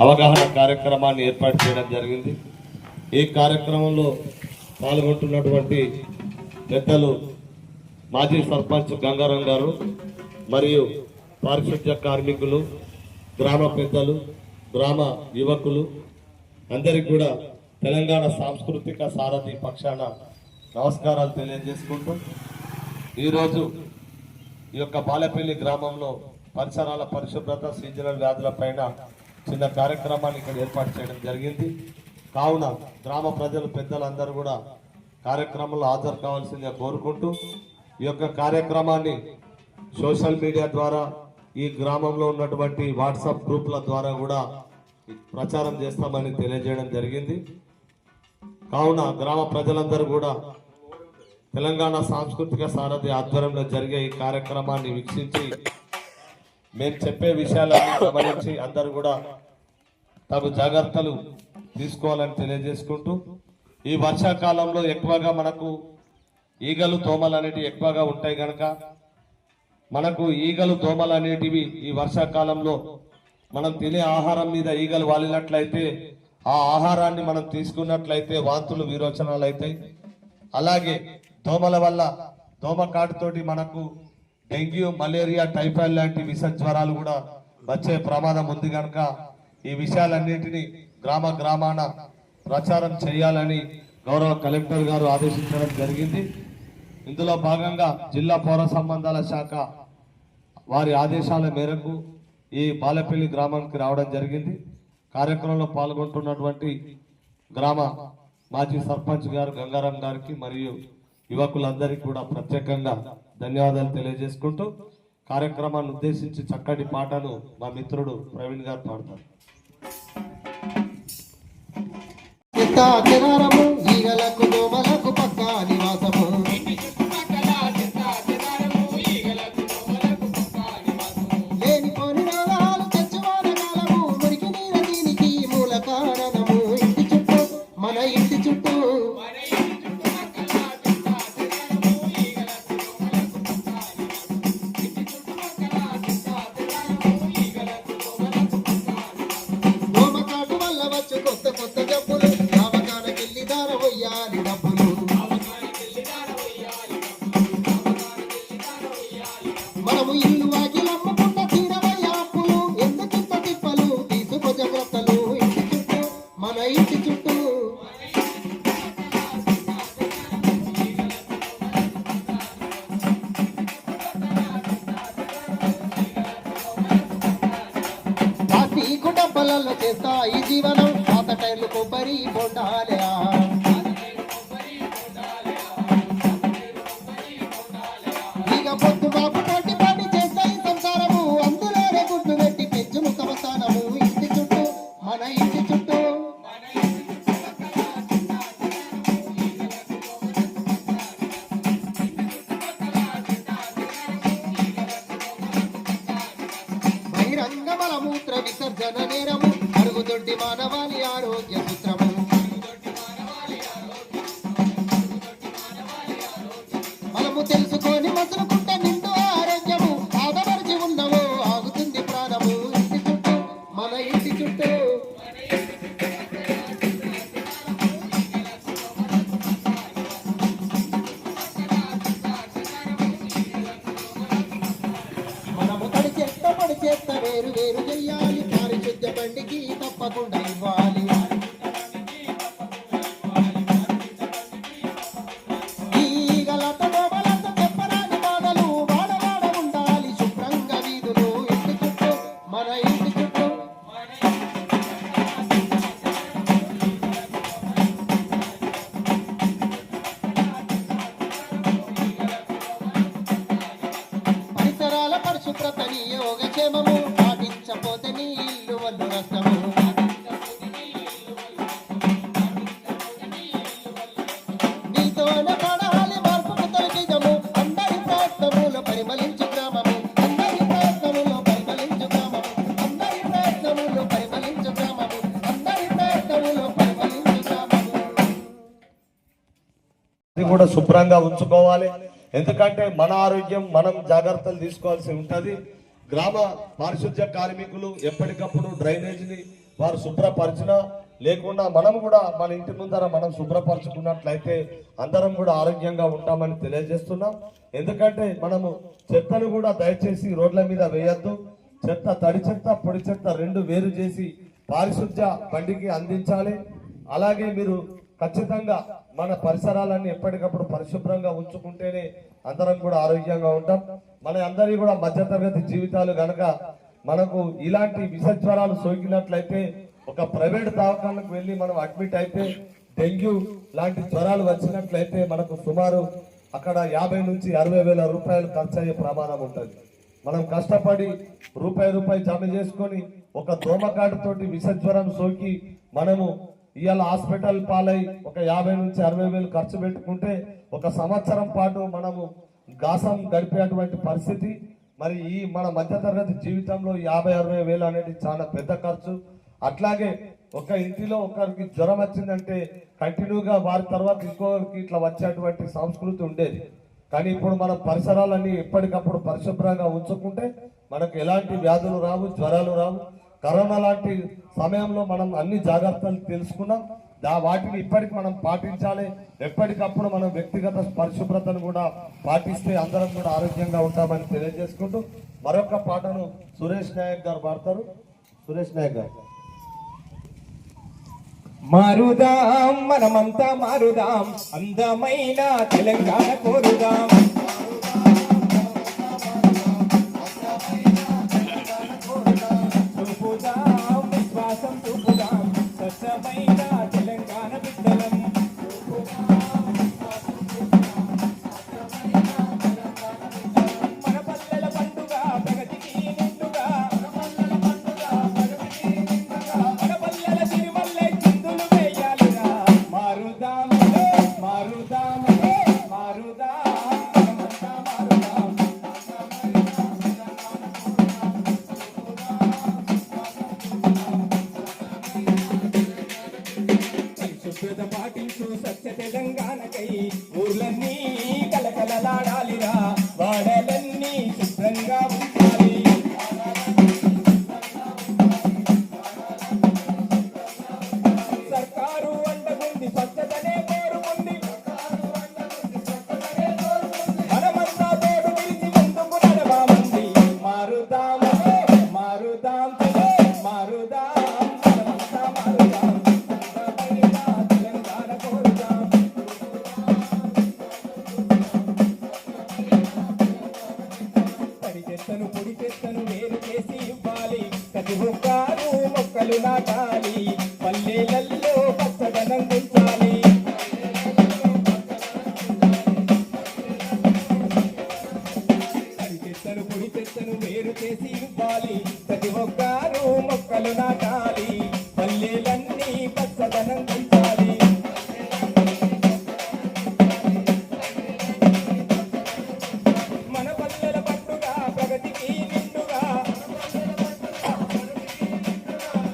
అవగాహన కార్యక్రమాన్ని ఏర్పాటు చేయడం జరిగింది. ఈ కార్యక్రమంలో పాల్గొంటున్నటువంటి పెద్దలు మాజీ సర్పంచ్ గంగారం గారు మరియు పారిశుద్ధ్య కార్మికులు, గ్రామ పెద్దలు, గ్రామ యువకులు అందరికీ కూడా తెలంగాణ సాంస్కృతిక సారథి పక్షాన నమస్కారాలు తెలియజేసుకుంటూ ఈరోజు ఈ యొక్క బాలపల్లి గ్రామంలో పరిసరాల పరిశుభ్రత, సీజనల్ వ్యాధుల పైన చిన్న కార్యక్రమాన్ని ఇక్కడ ఏర్పాటు చేయడం జరిగింది. కావున గ్రామ ప్రజలు పెద్దలందరూ కూడా కార్యక్రమంలో హాజరు కావాల్సిందిగా కోరుకుంటూ ఈ యొక్క కార్యక్రమాన్ని సోషల్ మీడియా ద్వారా, ఈ గ్రామంలో ఉన్నటువంటి వాట్సాప్ గ్రూపుల ద్వారా కూడా ప్రచారం చేస్తామని తెలియజేయడం జరిగింది. కావున గ్రామ ప్రజలందరూ కూడా తెలంగాణ సాంస్కృతిక సారథి ఆధ్వర్యంలో జరిగే ఈ కార్యక్రమాన్ని వీక్షించి మేము చెప్పే విషయాలను గమనించి అందరూ కూడా తగు జాగ్రత్తలు తీసుకోవాలని తెలియజేసుకుంటూ, ఈ వర్షాకాలంలో ఎక్కువగా మనకు ఈగలు, దోమలు అనేటివి ఎక్కువగా ఉంటాయి కనుక మనకు ఈగలు, దోమలు అనేటివి ఈ వర్షాకాలంలో మనం తినే ఆహారం మీద ఈగలు వాలినట్లయితే, ఆ ఆహారాన్ని మనం తీసుకున్నట్లయితే వాంతులు, విరోచనాలు అవుతాయి. అలాగే దోమల వల్ల, దోమకాటుతోటి మనకు డెంగ్యూ, మలేరియా, టైఫాయిడ్ లాంటి విష జ్వరాలు కూడా వచ్చే ప్రమాదం ఉంది కనుక ఈ విషయాలన్నింటినీ గ్రామాన ప్రచారం చేయాలని గౌరవ కలెక్టర్ గారు ఆదేశించడం జరిగింది. ఇందులో భాగంగా జిల్లా పౌర సంబంధాల శాఖ వారి ఆదేశాల మేరకు ఈ బాలపల్లి గ్రామానికి రావడం జరిగింది. కార్యక్రమంలో పాల్గొంటున్నటువంటి గ్రామ మాజీ సర్పంచ్ గారు గంగారాం గారికి మరియు యువకులందరికీ కూడా ప్రత్యేకంగా ధన్యవాదాలు తెలియజేసుకుంటూ కార్యక్రమాన్ని ఉద్దేశించి చక్కటి పాటను మా మిత్రుడు ప్రవీణ్ గారు పాడతారు. చేస్తా ఈ జీవనం పాత టైర్లు కొబ్బరి బొండాలే ఇక పొద్దు బాబు తోటి పని చేస్తా ఈ సంసారము అందులోనే గుడ్డు పెట్టి పెంచును సమస్థానము ఇంటి చుట్టూ మన ఇంటి చుట్టూ బహిరంగ మలమూత్ర విసర్జన నేరము దొడ్డి మానవాళి ఆరోగ్య సూత్రము మనము తెలుసుకొని మసులుకుంటే నిండు ఆరోగ్యము ఆదమరిచి ఉన్నవో ఆగుతుంది ప్రాణము ఇంటి చుట్టూ మన ఇంటి చుట్టూ మనము తడి చెత్త వేరు వేరు చెయ్యాలి. పారిశుద్ధ్య బండికి తప్పకుండా ఇవ్వాలి. ఈగలత దోమలత చెప్పరాని బాధలు వాడవాడ ఉండాలి. శుభ్రంగా వీధులు ఇంటి చుట్టూ మన ఇంటి చుట్టూ పరిసరాల పరిశుభ్రతని యోగక్షేమము పాటించపోతే నీ ఇల్లు వల్లు నష్టము. నీతోనే పడాలి మార్పుకు తొలగిదము. అందరి ప్రయత్నములో పరిమళించు గ్రామము. అందరి ప్రయత్నములో పరిమళించు గ్రామము. అందరి ప్రయత్నములో పరిమళించు గ్రామము. అందరి ప్రయత్నములో పరిమళించు గ్రామము. ఇది కూడా శుభ్రంగా ఉంచుకోవాలి. ఎందుకంటే మన ఆరోగ్యం మనం జాగ్రత్తలు తీసుకోవాల్సి ఉంటుంది. గ్రామ పారిశుద్ధ్య కార్మికులు ఎప్పటికప్పుడు డ్రైనేజీని వారు శుభ్రపరిచినా లేకుండా మనం కూడా మన ఇంటి ముందర మనం శుభ్రపరచుకున్నట్లయితే అందరం కూడా ఆరోగ్యంగా ఉంటామని తెలియజేస్తున్నాం. ఎందుకంటే మనము చెత్తను కూడా దయచేసి రోడ్ల మీద వేయద్దు. చెత్త తడి చెత్త పొడి చెత్త రెండు వేరు చేసి పారిశుద్ధ్య బండికి అందించాలి. అలాగే మీరు ఖచ్చితంగా మన పరిసరాలన్నీ ఎప్పటికప్పుడు పరిశుభ్రంగా ఉంచుకుంటేనే అందరం కూడా ఆరోగ్యంగా ఉంటాం. మన అందరి కూడా మధ్యతరగతి జీవితాలు గనక మనకు ఇలాంటి విష జ్వరాలు సోకినట్లయితే ఒక ప్రైవేట్ దవాఖానకు వెళ్ళి మనం అడ్మిట్ అయితే డెంగ్యూ లాంటి జ్వరాలు వచ్చినట్లయితే మనకు సుమారు అక్కడ 50 నుంచి 60 వేల రూపాయలు ఖర్చు అయ్యే ప్రమాదం ఉంటుంది. మనం కష్టపడి రూపాయి జమ చేసుకొని ఒక దోమకాటు తోటి విష జ్వరం సోకి మనము ఇవాళ హాస్పిటల్ పాలై ఒక 50 నుంచి 60 వేలు ఖర్చు పెట్టుకుంటే ఒక సంవత్సరం పాటు మనము గాసం గడిపేటువంటి పరిస్థితి. మరి ఈ మన మధ్యతరగతి జీవితంలో 50-60 వేలు అనేది చాలా పెద్ద ఖర్చు. అట్లాగే ఒక ఇంటిలో ఒకరికి జ్వరం వచ్చిందంటే కంటిన్యూగా వారి తర్వాత ఇంకొకరికి ఇట్లా వచ్చేటువంటి సంస్కృతి ఉండేది. కానీ ఇప్పుడు మన పరిసరాలన్నీ ఎప్పటికప్పుడు పరిశుభ్రంగా ఉంచుకుంటే మనకు ఎలాంటి వ్యాధులు రావు, జ్వరాలు రావు. కరోనా లాంటి సమయంలో మనం అన్ని జాగ్రత్తలు తెలుసుకున్నాం. వాటిని ఇప్పటికి మనం పాటించాలి. ఎప్పటికప్పుడు మనం వ్యక్తిగత పరిశుభ్రతను కూడా పాటిస్తే అందరం కూడా ఆరోగ్యంగా ఉంటామని తెలియజేసుకుంటూ మరొక పాటను సురేష్ నాయక్ గారు పాడతారు. సురేష్ నాయక్ గారు. మారుదాం మనమంతా మారుదాం, అందమైన తెలంగాణ కోరుదాం. చూపుదాం విశ్వాసం చూపుదాం, స్వచ్ఛమైన తెలంగాణ బిడ్డలం. మన పల్లెల పండుగ ప్రగతికి నిండుగా, మన పల్లెల సిరిమల్లె చిందులు వేయాలిరా. మారుదాం మారుదాం మారుదాం, మనమంతా మారుదాం. పరిశుభ్రత పాటించు స్వచ్ఛ తెలంగాణకై ఊర్లన్నీ కలకలలాడాలిరా. వాడలన్నీ శుభ్రంగా ఉండాలి. సర్కారు అండగుంది, స్వచ్ఛతనే కోరుకుంది. మనమంతా తోడు పిలిచి ముందుకు నడవామంది. మారుదాం మారుదాం మారుదాం, మనమంతా మారుదాం. తెలంగాణ కోరుదాం. తడి చెత్తను పొడి చెత్తను వేరు చేసి ఇవ్వాలి. ప్రతి ఒక్కరు మొక్కలు నాటాలి. పల్లెలలో పచ్చదనం పెంచాలి. తడి చెత్తను పొడి చెత్తను వేరు చేసి ఇవ్వాలి. ప్రతి ఒక్కరు మొక్కలు నాటాలి. పల్లెలన్నీ పచ్చదనం పెంచాలి. మన పల్లెల పండుగ ప్రగతికి నిండుగా,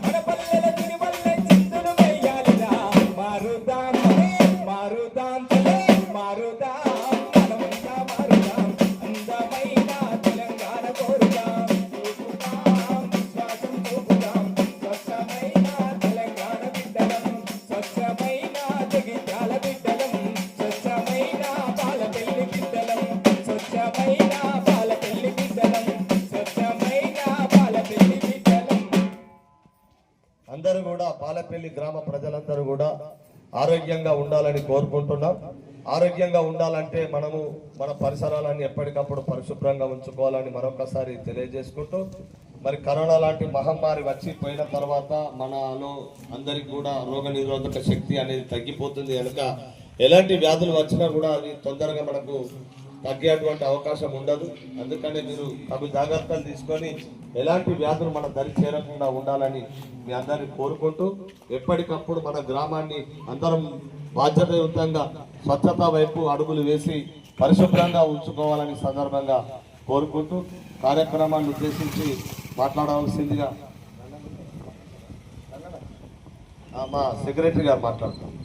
మన పల్లెల తిరుమల్లె చిందులు వేయాలిరా. మారుదాం మారుదాం మారుదాం, మనమంతా మారుదాం. అందమైన తెలంగాణ కోరుదాం. చూపుదాం విశ్వాసం చూపుదాం, స్వచ్ఛమైన తెలంగాణ బిడ్డలం. స్వచ్ఛమైన జగిత్యాల బిడ్డలం. స్వచ్ఛమైన పాలపల్లి బిడ్డలం. స్వచ్ఛమైన పాలపల్లి బిడ్డలం. స్వచ్ఛమైన పాలపల్లి బిడ్డలం. అందరూ కూడా పాలపల్లి గ్రామ ప్రజలందరూ కూడా ఆరోగ్యంగా ఉండాలని కోరుకుంటున్నాం. ఆరోగ్యంగా ఉండాలంటే మనము మన పరిసరాలన్నీ ఎప్పటికప్పుడు పరిశుభ్రంగా ఉంచుకోవాలని మరొకసారి తెలియజేసుకుంటూ, మరి కరోనా లాంటి మహమ్మారి వచ్చి పోయిన తర్వాత మనలో అందరికి కూడా రోగ నిరోధక శక్తి అనేది తగ్గిపోతుంది కనుక ఎలాంటి వ్యాధులు వచ్చినా కూడా అవి తొందరగా మనకు తగ్గేటువంటి అవకాశం ఉండదు. అందుకనే మీరు తగు జాగ్రత్తలు తీసుకొని ఎలాంటి వ్యాధులు మన దరి చేరకుండా ఉండాలని మీ అందరిని కోరుకుంటూ, ఎప్పటికప్పుడు మన గ్రామాన్ని అందరం బాధ్యతాయుతంగా స్వచ్ఛత వైపు అడుగులు వేసి పరిశుభ్రంగా ఉంచుకోవాలని సందర్భంగా కోరుకుంటూ కార్యక్రమాన్ని ఉద్దేశించి మాట్లాడవలసిందిగా మా సెక్రటరీ గారు మాట్లాడుతున్నారు.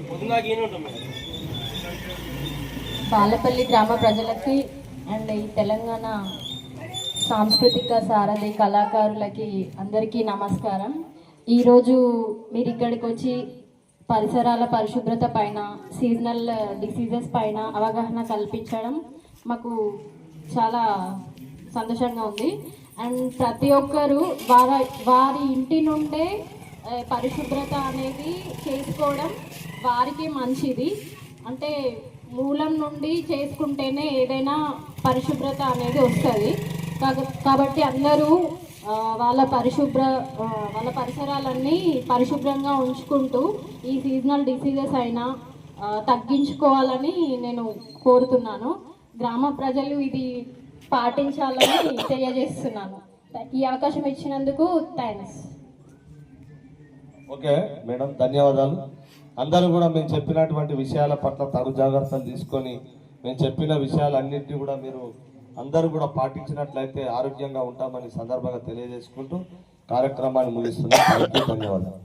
పొద్దుగా బాలపల్లి గ్రామ ప్రజలకి అండ్ ఈ తెలంగాణ సాంస్కృతిక సారథి కళాకారులకి అందరికీ నమస్కారం. ఈరోజు మీరు ఇక్కడికి వచ్చి పరిసరాల పరిశుభ్రత పైన, సీజనల్ డిసీజెస్ పైన అవగాహన కల్పించడం మాకు చాలా సంతోషంగా ఉంది. అండ్ ప్రతి ఒక్కరూ వారి ఇంటి నుండే పరిశుభ్రత అనేది చేసుకోవడం వారికి మంచిది. అంటే మూలం నుండి చేసుకుంటేనే ఏదైనా పరిశుభ్రత అనేది వస్తుంది. కాబట్టి అందరూ వాళ్ళ పరిసరాలన్నీ పరిశుభ్రంగా ఉంచుకుంటూ ఈ సీజనల్ డిసీజెస్ అయినా తగ్గించుకోవాలని నేను కోరుతున్నాను. గ్రామ ప్రజలు ఇది పాటించాలని తెలియజేస్తున్నాను. ఈ అవకాశం ఇచ్చినందుకు థ్యాంక్స్. ఓకే మేడం, ధన్యవాదాలు. అందరూ కూడా మేము చెప్పినటువంటి విషయాల పట్ల తగు జాగ్రత్తలు తీసుకొని మేము చెప్పిన విషయాలన్నింటినీ కూడా మీరు అందరూ కూడా పాటించినట్లయితే ఆరోగ్యంగా ఉంటామని సందర్భంగా తెలియజేసుకుంటూ కార్యక్రమాన్ని ముగిస్తున్నాం. ధన్యవాదాలు.